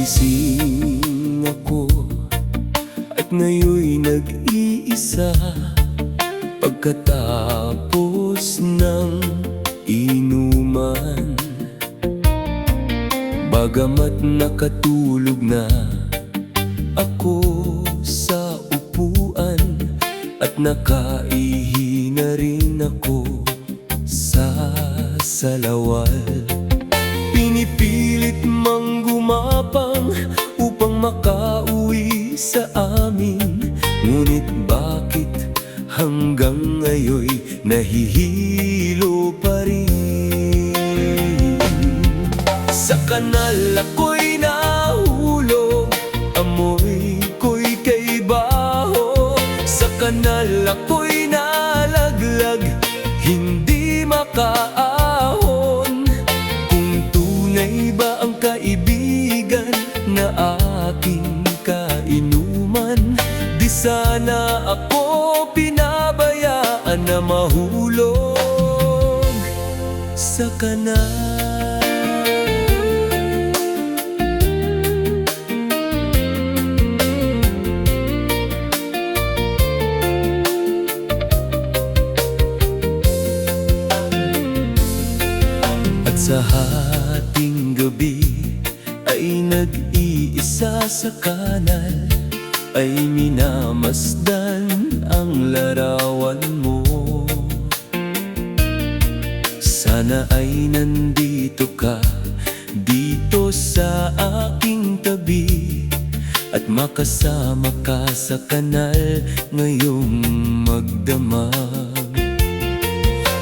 Nagising ako at ngayon'y nag-iisa, pagkatapos ng inuman. Bagamat nakatulog na ako sa upuan at nakaihi na rin ako sa salawal, pinipilit mang gumapang upang makauwi sa amin. Ngunit bakit hanggang ngayon'y nahihilo pa rin? Sa kanal ako'y nahulog, amoy ko'y kay baho. Sa kanal ako'y nalaglag, hindi makaahon. Kung tunay ba ang kaibigan na aking kainuman, di sana ako pinabayaan na mahulog sa kanal. Sa hating gabi ay nag-iisa sa kanal, ay minamasdan ang larawan mo. Sana ay nandito ka dito sa aking tabi, at makasama ka sa kanal ngayong magdamag.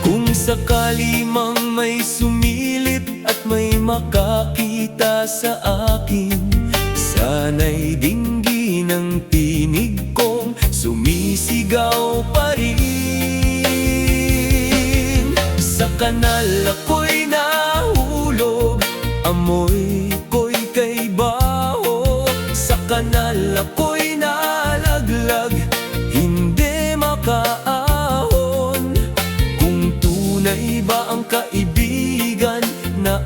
Kung sakali mang may sumilip at may makakita sa akin, sana'y dinggin ang tinig kong sumisigaw pa rin. Sa kanal ako'y nahulog, amoy ko'y kay baho. Sa kanal ako'y nalaglag, hindi makaahon. Kung tunay ba ang kaibigan na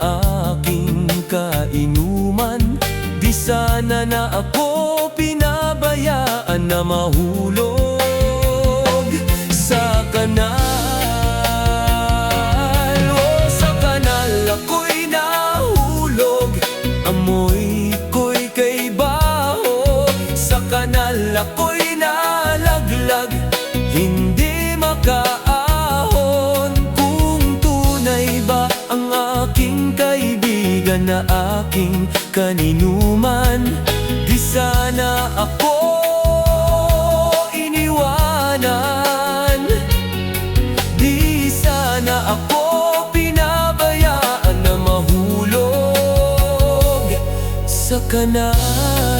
aking kainuman, di sana na ako pinabayaan na mahulog sa kanal. Oh, sa kanal ako'y nahulog, amoy ko'y kay baho. Sa kanal ako'y nalaglag, hindi makaahon. Kung tunay ba ang aking kaibigan na aking kaninuman, di sana ako iniwanan, di sana ako pinabayaan na mahulog sa kanal.